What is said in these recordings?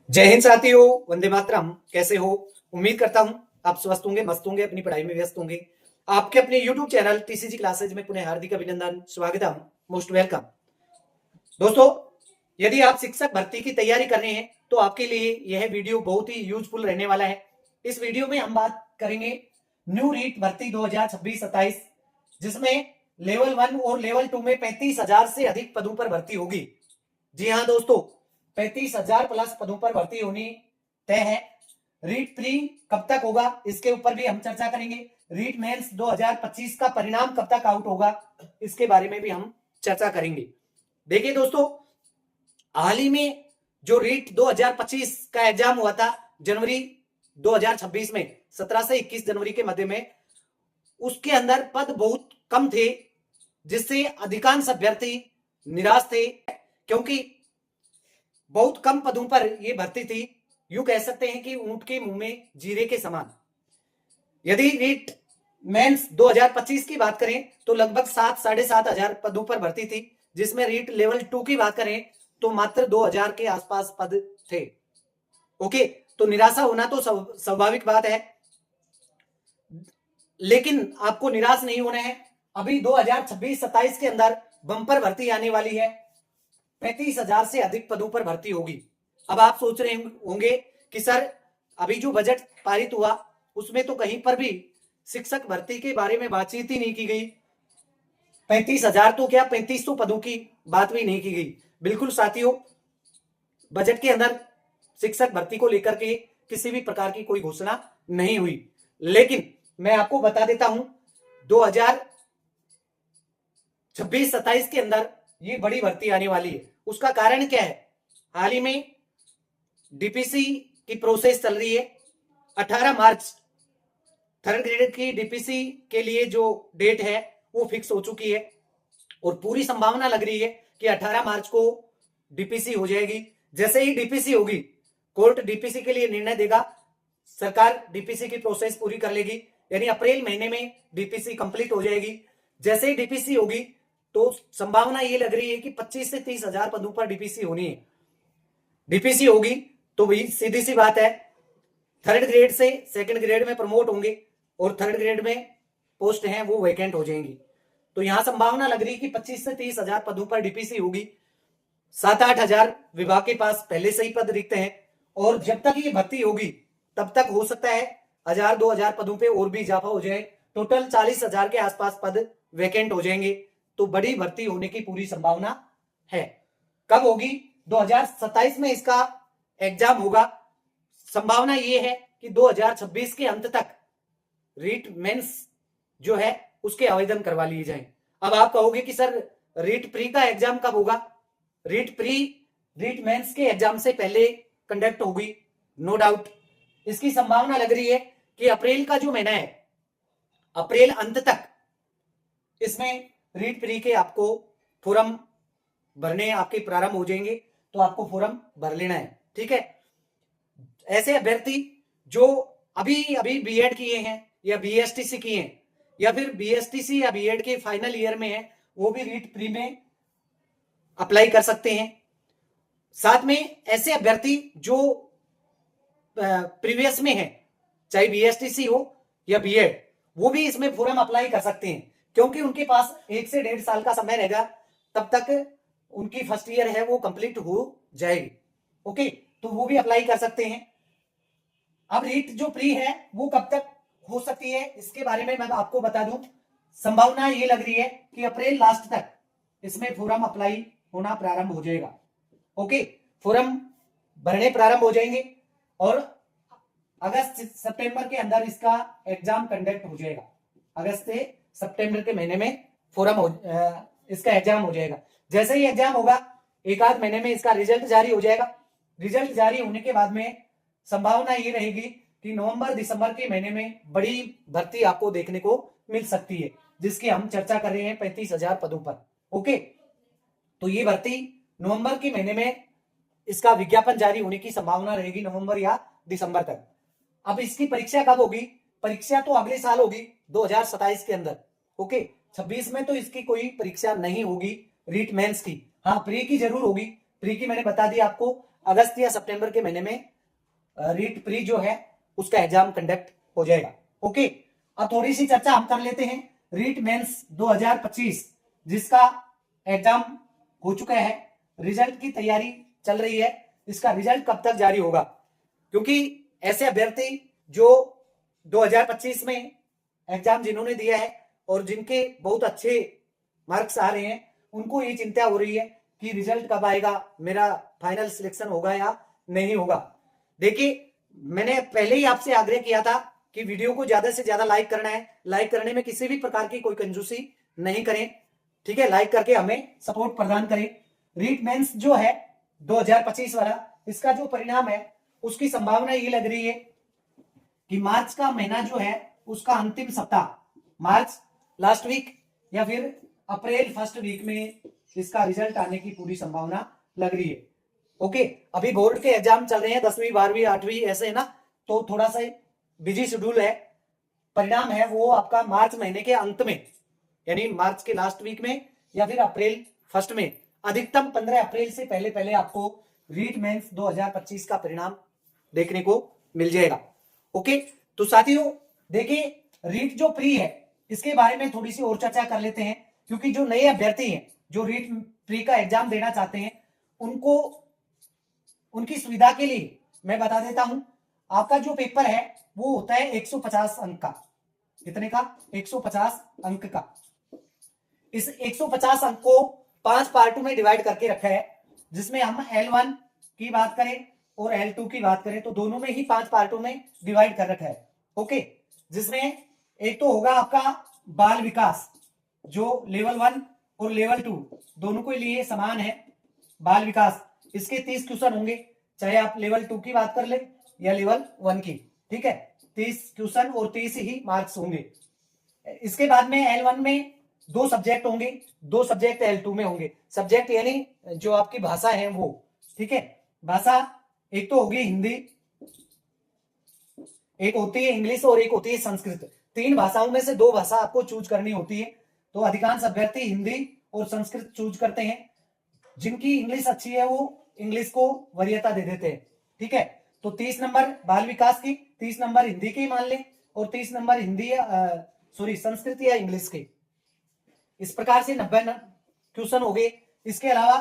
जय हिंद साथियों, वंदे मातरम। कैसे हो? उम्मीद करता हूं आप स्वस्थ होंगे, मस्त होंगे, अपनी पढ़ाई में व्यस्त होंगे। आपके अपने YouTube चैनल टीसीजी क्लासेज में पुनः हार्दिक अभिनंदन, स्वागतम, मोस्ट वेलकम। दोस्तों, यदि आप शिक्षक भर्ती की तैयारी कर रहे हैं तो आपके लिए यह वीडियो बहुत ही यूजफुल रहने वाला है। इस वीडियो में हम बात करेंगे न्यू रीट भर्ती 2026-27, जिसमें लेवल 1 और लेवल 2 में 35,000 से अधिक पदों पर भर्ती होगी। जी हाँ दोस्तों, 35,000 प्लस पदों पर भर्ती होनी तय है। रीट प्री कब तक होगा, इसके ऊपर भी हम चर्चा करेंगे। रीट मेंस 2025 का परिणाम कब तक आउट होगा, इसके बारे में भी हम चर्चा करेंगे। देखिए दोस्तों, हाल ही में जो रीट 2025 का एग्जाम हुआ था जनवरी 2026 में, 17 से 21 जनवरी के मध्य में, उसके अंदर पद बहुत कम थे, जिससे अधिकांश अभ्यर्थी निराश थे, क्योंकि बहुत कम पदों पर यह भर्ती थी। यूं कह सकते हैं कि ऊंट के मुंह में जीरे के समान। यदि रीट मेंस 2025 की बात करें तो लगभग 7-7,500 पदों पर भर्ती थी, जिसमें रीट लेवल 2 की बात करें तो मात्र 2,000 के आसपास पद थे। ओके, तो निराशा होना तो स्वाभाविक बात है, लेकिन आपको निराश नहीं होना है। अभी 2026-27 के अंदर बंपर भर्ती आने वाली है, 35,000 से अधिक पदों पर भर्ती होगी। अब आप सोच रहे होंगे कि सर, अभी जो बजट पारित हुआ उसमें तो कहीं पर भी शिक्षक भर्ती के बारे में बातचीत ही नहीं की गई। 35,000 तो क्या, 3500 पदों की बात भी नहीं की गई। बिल्कुल साथियों, बजट के अंदर शिक्षक भर्ती को लेकर के किसी भी प्रकार की कोई घोषणा नहीं हुई, लेकिन मैं आपको बता देता हूं 2026-27 के अंदर ये बड़ी भर्ती आने वाली है। उसका कारण क्या है? हाल ही में डीपीसी की प्रोसेस चल रही है। 18 मार्च थर्ड ग्रेड की डीपीसी के लिए जो डेट है वो फिक्स हो चुकी है, और पूरी संभावना लग रही है कि 18 मार्च को डीपीसी हो जाएगी। जैसे ही डीपीसी होगी, कोर्ट डीपीसी के लिए निर्णय देगा, सरकार डीपीसी की प्रोसेस पूरी कर लेगी, यानी अप्रैल महीने में डीपीसी कंप्लीट हो जाएगी। जैसे ही डीपीसी होगी तो संभावना ये लग रही है कि 25 से 30,000 पदों पर डीपीसी होनी है। डीपीसी होगी तो वही सीधी सी बात है, थर्ड ग्रेड से सेकंड ग्रेड में प्रमोट होंगे और थर्ड ग्रेड में पोस्ट हैं वो वैकेंट हो जाएंगी। तो यहां संभावना लग रही है कि 25 से 30,000 पदों पर डीपीसी होगी। 7-8 हजार विभाग के पास पहले से ही पद रिक्त हैं, और जब तक ये भर्ती होगी तब तक हो सकता है 1,000-2,000 पदों पे और भी इजाफा हो जाए। टोटल 40,000 के आसपास पद वैकेंट हो जाएंगे। तो बड़ी भर्ती होने की पूरी संभावना है। कब होगी? 2027 में इसका एग्जाम होगा। संभावना ये है कि 2026 के अंत तक रीट मेंस जो है उसके आवेदन करवा लिए जाएं। अब आप कहोगे कि सर, रीट प्री का एग्जाम कब होगा? रीट प्री रीट मेंस के एग्जाम से पहले कंडक्ट होगी, नो डाउट। इसकी संभावना लग रही है कि अप्रैल का जो महीना है, अप्रैल अंत तक इसमें रीट प्री के आपको फॉर्म भरने आपके प्रारंभ हो जाएंगे। तो आपको फॉर्म भर लेना है, ठीक है। ऐसे अभ्यर्थी जो अभी अभी बीएड किए हैं या बीएसटीसी किए हैं, या फिर बीएसटीसी या बीएड के फाइनल ईयर में है, वो भी रीट प्री में अप्लाई कर सकते हैं। साथ में ऐसे अभ्यर्थी जो प्रीवियस में है, चाहे बीएसटीसी हो या बीएड, वो भी इसमें फॉर्म अप्लाई कर सकते हैं, क्योंकि उनके पास 1 से 1.5 साल का समय रहेगा, तब तक उनकी फर्स्ट ईयर है वो कंप्लीट हो जाएगी। ओके, तो वो भी अप्लाई कर सकते हैं। अब रीट जो प्री है वो कब तक हो सकती है, इसके बारे में मैं आपको बता दूं। संभावना ये लग रही है कि अप्रैल लास्ट तक इसमें फॉर्म अप्लाई होना प्रारंभ हो जाएगा। ओके, फॉर्म भरने प्रारंभ हो जाएंगे और अगस्त सितंबर के अंदर इसका एग्जाम कंडक्ट हो जाएगा। अगस्त से सितंबर के महीने में इसका एग्जाम हो जाएगा। जैसे ही एग्जाम होगा, 1 आध महीने में इसका रिजल्ट जारी हो जाएगा। रिजल्ट जारी होने के बाद में संभावना ये रहेगी कि नवंबर-दिसंबर के महीने में बड़ी भर्ती आपको देखने को मिल सकती है, जिसकी हम चर्चा कर रहे हैं 35,000 पदों पर। ओके, तो ये भर्ती नवंबर के महीने में इसका विज्ञापन जारी होने की संभावना रहेगी, नवंबर या दिसंबर तक। अब इसकी परीक्षा कब होगी? परीक्षा तो अगले साल होगी, 2027 के अंदर। ओके, 26 में तो इसकी कोई परीक्षा नहीं होगी रीट मेंस की। हाँ, प्री की जरूर होगी। प्री की मैंने बता दी आपको, अगस्त या सितंबर के महीने में रीट प्री जो है उसका एग्जाम कंडक्ट हो जाएगा। ओके, अब थोड़ी सी चर्चा हम कर लेते हैं रीट मेंस 2025 जिसका एग्जाम हो चुका है, रिजल्ट की तैयारी चल रही है। इसका रिजल्ट कब तक जारी होगा, क्योंकि ऐसे अभ्यर्थी जो 2025 में एग्जाम जिन्होंने दिया है और जिनके बहुत अच्छे मार्क्स आ रहे हैं उनको ये चिंता हो रही है कि रिजल्ट कब आएगा, मेरा फाइनल सिलेक्शन होगा या नहीं होगा। देखिए, मैंने पहले ही आपसे आग्रह किया था कि वीडियो को ज्यादा से ज्यादा लाइक करना है। लाइक करने में किसी भी प्रकार की कोई कंजूसी नहीं करें, ठीक है। लाइक करके हमें सपोर्ट प्रदान करें। रीट मेंस जो है 2025 वाला, इसका जो परिणाम है उसकी संभावना ये लग रही है कि मार्च का महीना जो है उसका अंतिम सप्ताह, मार्च लास्ट वीक या फिर अप्रैल फर्स्ट वीक में इसका रिजल्ट आने की पूरी संभावना लग रही है। ओके, अभी बोर्ड के एग्जाम चल रहे हैं, 10वीं 12वीं 8वीं ऐसे है ना, तो थोड़ा सा बिजी शेड्यूल है। परिणाम है वो आपका मार्च महीने के अंत में, यानी मार्च के लास्ट वीक में या फिर अप्रैल फर्स्ट में, अधिकतम 15 अप्रैल से पहले पहले आपको रीट मेंस 2025 का परिणाम देखने को मिल जाएगा। ओके, तो साथियों देखिए, रीट जो प्री है इसके बारे में थोड़ी सी और चर्चा कर लेते हैं, क्योंकि जो नए अभ्यर्थी हैं जो रीट प्री का एग्जाम देना चाहते हैं उनको उनकी सुविधा के लिए मैं बता देता हूं, आपका जो पेपर है वो होता है 150 अंक का। कितने का? 150 अंक का। इस 150 अंक को 5 पार्टों में डिवाइड करके रखा है, जिसमें हम L1 की बात करें और L2 की बात करें तो दोनों में ही 5 पार्टों में डिवाइड कर रखा है। ओके, जिसमें एक तो होगा आपका बाल विकास, जो लेवल 1 और लेवल 2 दोनों के लिए समान है। बाल विकास, इसके 30 क्वेश्चन होंगे, चाहे आप लेवल 2 की बात कर ले या लेवल 1 की, ठीक है। 30 क्वेश्चन और 30 ही मार्क्स होंगे। इसके बाद में L1 में 2 सब्जेक्ट होंगे, 2 सब्जेक्ट L2 में होंगे। सब्जेक्ट यानी जो आपकी भाषा है वो, ठीक है। भाषा एक तो होगी हिंदी, एक होती है इंग्लिश और एक होती है संस्कृत। 3 भाषाओं में से 2 भाषा आपको चूज करनी होती है। तो अधिकांश अभ्यर्थी हिंदी और संस्कृत चूज करते हैं। जिनकी इंग्लिश अच्छी है वो इंग्लिश को वरीयता दे देते हैं, ठीक है। तो 30 नंबर बाल विकास की, 30 नंबर हिंदी के मान लें और 30 नंबर हिंदी संस्कृत या इंग्लिश के। इस प्रकार से 90 क्वेश्चन हो गए। इसके अलावा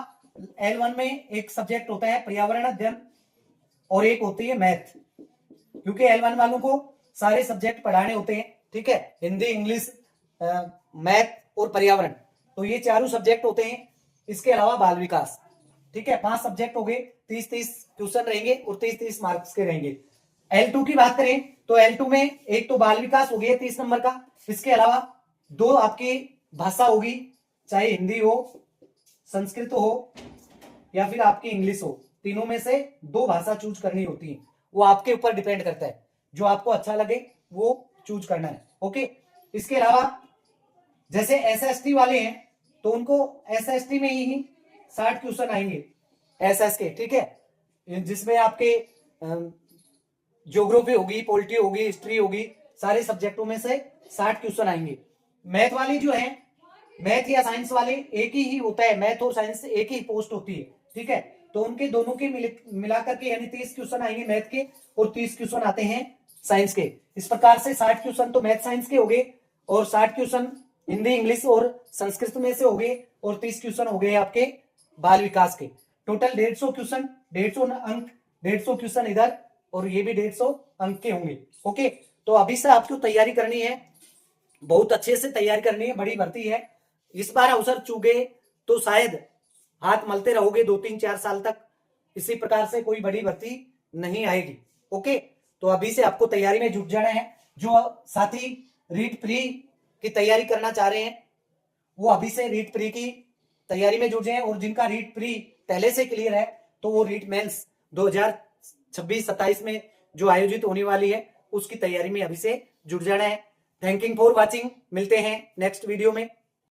L1 में एक सब्जेक्ट होता है पर्यावरण अध्ययन और एक होती है मैथ, क्योंकि L1 वालों को सारे सब्जेक्ट पढ़ाने होते हैं, ठीक है। हिंदी, इंग्लिश, मैथ और पर्यावरण, तो ये चारों सब्जेक्ट होते हैं। इसके अलावा बाल विकास, ठीक है। 5 सब्जेक्ट हो गए, 30-30 क्वेश्चन रहेंगे और 30-30 मार्क्स के रहेंगे। L2 की बात करें तो L2 में एक तो बाल विकास हो गया 30 नंबर का, इसके अलावा 2 आपकी भाषा होगी, चाहे हिंदी हो, संस्कृत हो या फिर आपकी इंग्लिश हो। तीनों में से 2 भाषा चूज करनी होती है, वो आपके ऊपर डिपेंड करता है, जो आपको अच्छा लगे वो चूज करना है। ओके, इसके अलावा जैसे SST वाले हैं तो उनको SST में ही 60 क्वेश्चन आएंगे SS के, ठीक है, जिसमें आपके ज्योग्राफी होगी, पॉलिटी होगी, हिस्ट्री होगी, सारे सब्जेक्टों में से 60 क्वेश्चन आएंगे। मैथ वाली जो है, मैथ या साइंस वाले एक ही होता है, मैथ और साइंस एक ही पोस्ट होती है, ठीक है। तो उनके दोनों के मिलाकर के यानी 30 क्वेश्चन आएंगे मैथ के और 30 क्वेश्चन आते हैं साइंस के। इस प्रकार से 60 क्वेश्चन तो मैथ साइंस के हो गए और 60 क्वेश्चन हिंदी, इंग्लिश और संस्कृत में से हो गए और 30 क्वेश्चन हो गए आपके बाल विकास के। टोटल 150 क्वेश्चन, 150 अंक, 150 क्वेश्चन इधर और ये भी 150 अंक के होंगे। ओके, तो अभी से आपको तैयारी करनी है, बहुत अच्छे से तैयारी करनी है, बड़ी भर्ती है। इस बार अवसर चूके तो शायद हाथ मलते रहोगे 2-3-4 साल तक, इसी प्रकार से कोई बड़ी भर्ती नहीं आएगी। ओके, तो अभी से आपको तैयारी में जुट जाना है। जो साथी रीट प्री की तैयारी करना चाह रहे हैं वो अभी से रीट प्री की तैयारी में जुट जाएं, और जिनका रीट प्री पहले से क्लियर है तो वो रीट मेंस 2026-27 में जो आयोजित होने वाली है उसकी तैयारी में अभी से जुट जाना है। थैंक यू फॉर वॉचिंग, मिलते हैं नेक्स्ट वीडियो में।